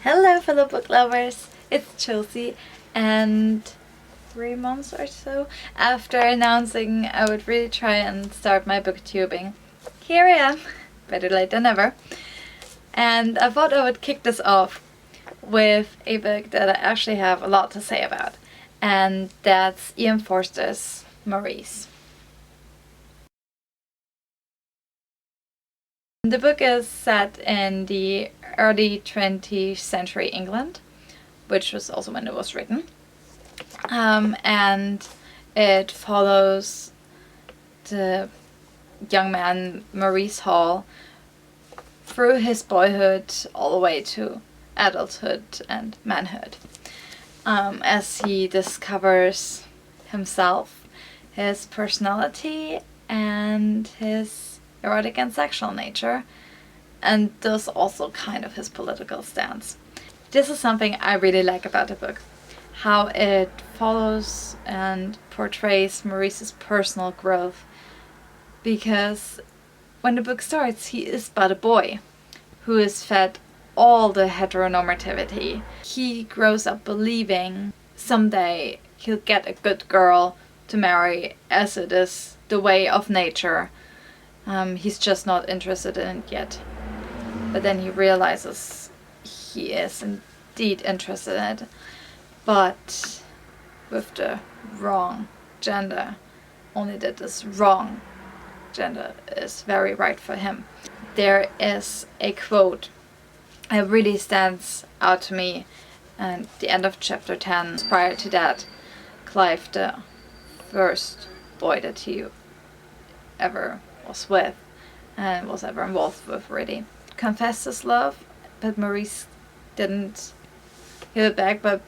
Hello fellow book lovers, it's Chelsea, and 3 months or so after announcing I would really try and start my booktubing, here I am, better late than never. And I thought I would kick this off with a book that I actually have a lot to say about, and that's Ian Forster's Maurice. The book is set in the early 20th century England, which was also when it was written. And it follows the young man Maurice Hall through his boyhood all the way to adulthood and manhood, as he discovers himself, his personality, and his erotic and sexual nature, and thus also kind of his political stance. This is something I really like about the book, how it follows and portrays Maurice's personal growth, because when the book starts, he is but a boy who is fed all the heteronormativity. He grows up believing someday he'll get a good girl to marry, as it is the way of nature. He's just not interested in it yet. But then he realizes he is indeed interested in it, but with the wrong gender. Only that this wrong gender is very right for him. There is a quote that really stands out to me at the end of chapter 10. Prior to that, Clive, the first boy that he ever was with and was ever involved with, really confessed his love, but Maurice didn't give it back, but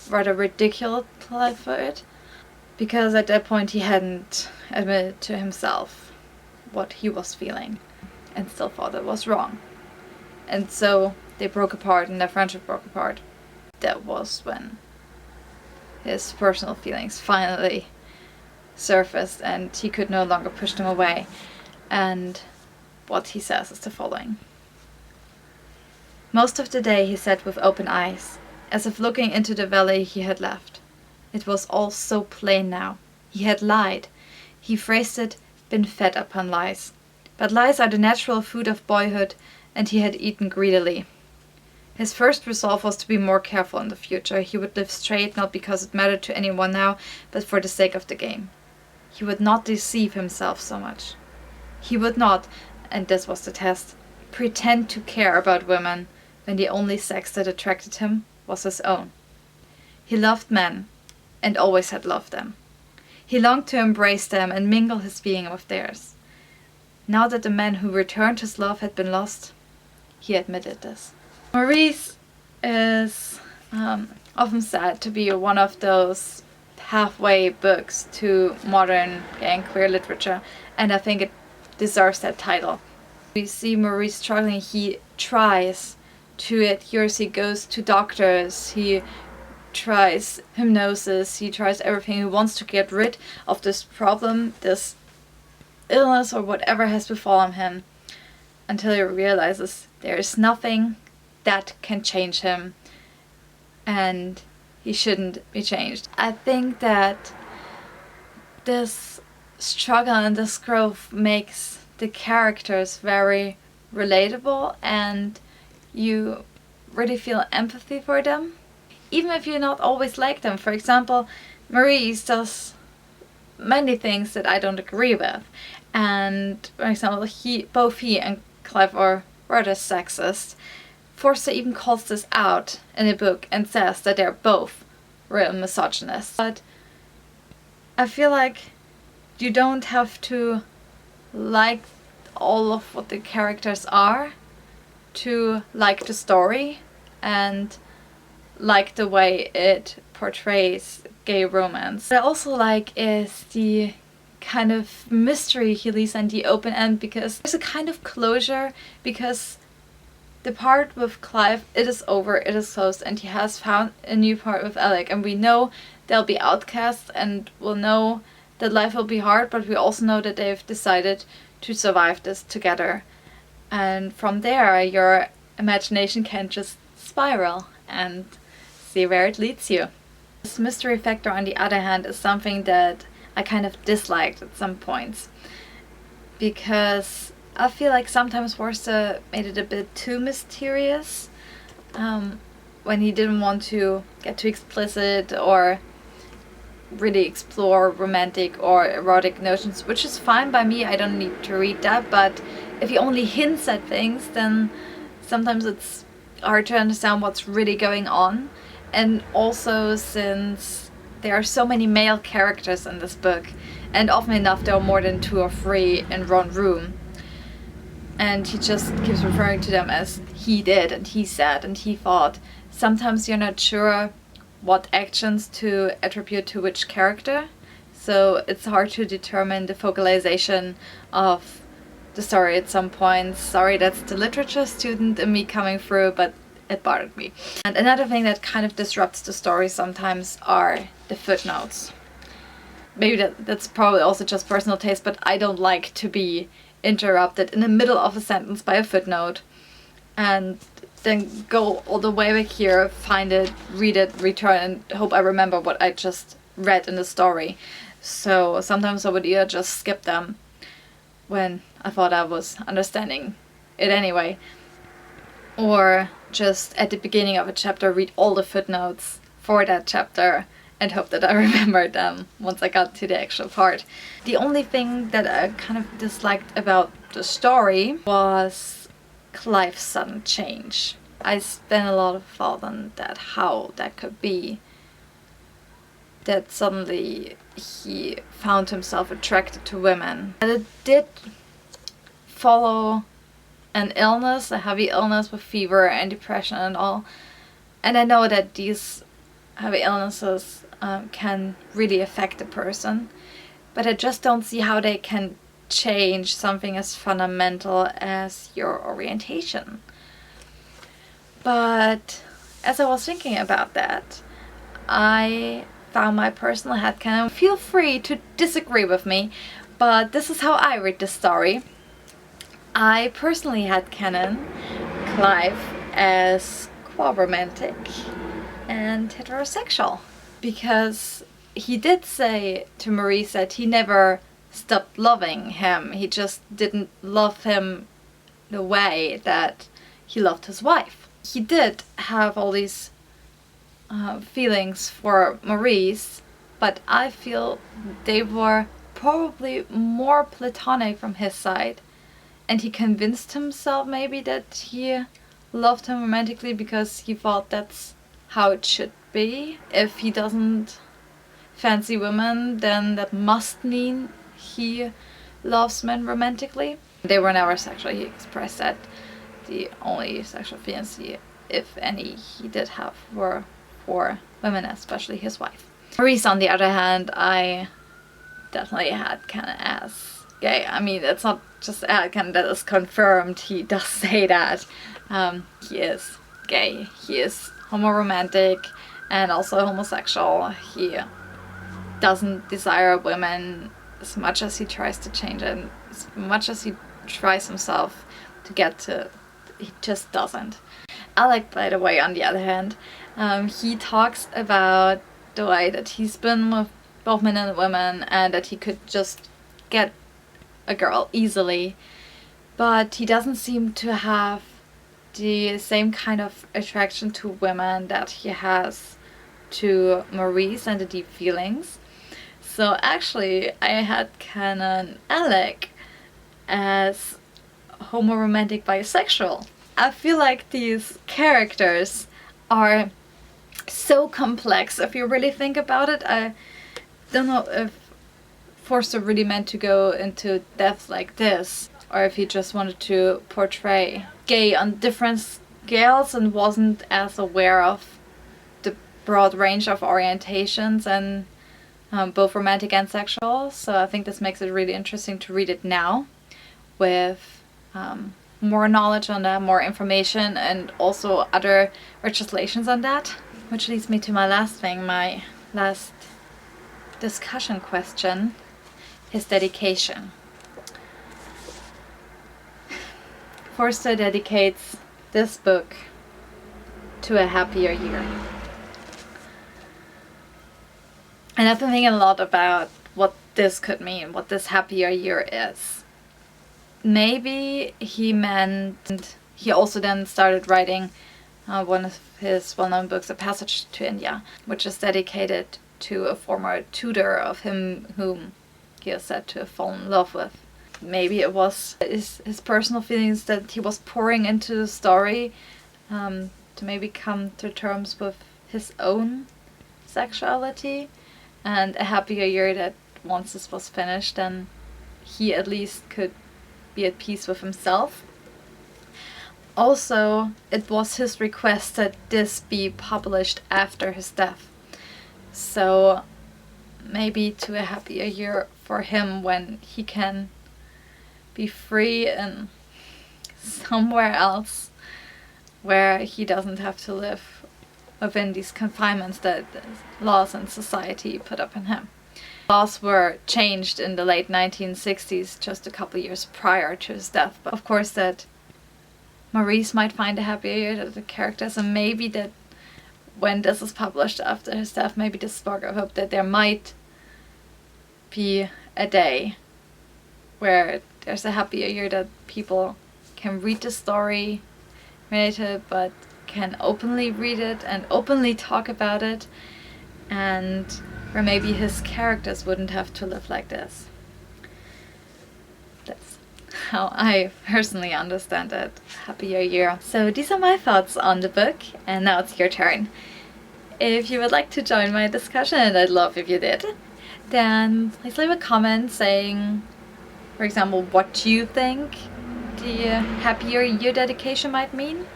rather ridiculed Clive for it, because at that point he hadn't admitted to himself what he was feeling and still thought it was wrong. And so they broke apart, and their friendship broke apart. That was when his personal feelings finally surfaced and he could no longer push them away. And what he says is the following. Most of the day he sat with open eyes, as if looking into the valley he had left. It was all so plain now. He had lied. He phrased it, been fed upon lies. But lies are the natural food of boyhood, and he had eaten greedily. His first resolve was to be more careful in the future. He would live straight, not because it mattered to anyone now, but for the sake of the game. He would not deceive himself so much. He would not, and this was the test, pretend to care about women when the only sex that attracted him was his own. He loved men, and always had loved them. He longed to embrace them and mingle his being with theirs. Now that the man who returned his love had been lost, he admitted this. Maurice is often said to be one of those halfway books to modern gay and queer literature, and I think it deserves that title. We see Maurice struggling. He tries to adhere. He goes to doctors. He tries hypnosis. He tries everything. He wants to get rid of this problem, this illness or whatever has befallen him, until he realizes there is nothing that can change him and he shouldn't be changed. I think that this struggle and this growth makes the characters very relatable, and you really feel empathy for them, even if you not always like them. For example, Maurice does many things that I don't agree with, and for example, both he and Clive are rather sexist. Forster even calls this out in a book and says that they're both real misogynists. But I feel like you don't have to like all of what the characters are to like the story and like the way it portrays gay romance. What I also like is the kind of mystery he leaves in the open end, because there's a kind of closure, because the part with Clive, it is over, it is closed, and he has found a new part with Alec, and we know they'll be outcasts, and we'll know that life will be hard, but we also know that they've decided to survive this together. And from there, your imagination can just spiral and see where it leads you. This mystery factor, on the other hand, is something that I kind of disliked at some points, because I feel like sometimes Forster made it a bit too mysterious when he didn't want to get too explicit or really explore romantic or erotic notions, which is fine by me. I don't need to read that, but if he only hints at things, then sometimes it's hard to understand what's really going on. And also, since there are so many male characters in this book, and often enough there are more than 2 or 3 in one room, and he just keeps referring to them as he did and he said and he thought, sometimes you're not sure what actions to attribute to which character, so it's hard to determine the focalization of the story at some points. Sorry, that's the literature student in me coming through, but it bothered me. And another thing that kind of disrupts the story sometimes are the footnotes. Maybe that's probably also just personal taste, but I don't like to be interrupted in the middle of a sentence by a footnote and then go all the way back here, find it, read it, return, and hope I remember what I just read in the story. So sometimes I would either just skip them when I thought I was understanding it anyway, or just at the beginning of a chapter read all the footnotes for that chapter and hope that I remembered them once I got to the actual part. The only thing that I kind of disliked about the story was Clive's sudden change. I spent a lot of thought on that, how that could be. That suddenly he found himself attracted to women. And it did follow an illness, a heavy illness with fever and depression and all. And I know that these heavy illnesses can really affect a person, but I just don't see how they can change something as fundamental as your orientation. But as I was thinking about that, I found my personal headcanon. Feel free to disagree with me, but this is how I read the story. I personally headcanon Clive as quasi-romantic and heterosexual, because he did say to Maurice that he never stopped loving him. He just didn't love him the way that he loved his wife. He did have all these feelings for Maurice, but I feel they were probably more platonic from his side, and he convinced himself maybe that he loved him romantically because he thought that's how it should be. If he doesn't fancy women, then that must mean he loves men romantically. They were never sexual. He expressed that the only sexual feelings he, if any, he did have were for women, especially his wife. Maurice, on the other hand, I definitely headcanon as gay. I mean, it's not just headcanon, that is confirmed. He does say that. He is gay. He is homoromantic and also homosexual. He doesn't desire women as much as he tries to change it, as much as he tries himself to get to, he just doesn't. Alec, by the way, on the other hand, he talks about the way that he's been with both men and women and that he could just get a girl easily, but he doesn't seem to have the same kind of attraction to women that he has to Maurice and the deep feelings. So actually I headcanon Alec as homoromantic bisexual. I feel like these characters are so complex. If you really think about it, I don't know if Forster really meant to go into depth like this, or if he just wanted to portray gay on different scales and wasn't as aware of the broad range of orientations and both romantic and sexual. So I think this makes it really interesting to read it now with more knowledge on that, more information, and also other legislations on that. Which leads me to my last thing, my last discussion question, his dedication. Forster dedicates this book to a happier year. And I've been thinking a lot about what this could mean, what this happier year is. Maybe he meant, he also then started writing one of his well-known books, A Passage to India, which is dedicated to a former tutor of him whom he is said to have fallen in love with. Maybe it was his personal feelings that he was pouring into the story to maybe come to terms with his own sexuality, and a happier year that once this was finished, then he at least could be at peace with himself. Also, it was his request that this be published after his death. So maybe to a happier year for him when he can be free and somewhere else where he doesn't have to live within these confinements that laws and society put up on him. Laws were changed in the late 1960s, just a couple of years prior to his death. But of course that Maurice might find a happier year, that the characters, and maybe that when this is published after his death, maybe this spark of hope that there might be a day where there's a happier year, that people can read the story, relate to it, but can openly read it and openly talk about it, and where maybe his characters wouldn't have to live like this. That's how I personally understand it, happier year. So these are my thoughts on the book, and now it's your turn. If you would like to join my discussion, and I'd love if you did, then please leave a comment saying, for example, what you think the happier year dedication might mean,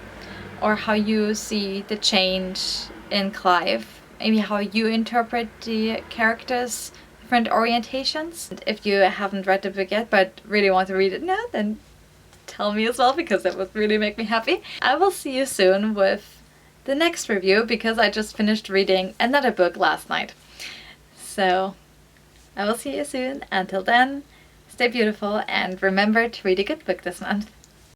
or how you see the change in Clive, maybe how you interpret the characters' different orientations. And if you haven't read the book yet but really want to read it now, then tell me as well, because that would really make me happy. I will see you soon with the next review, because I just finished reading another book last night. So I will see you soon. Until then, stay beautiful and remember to read a good book this month.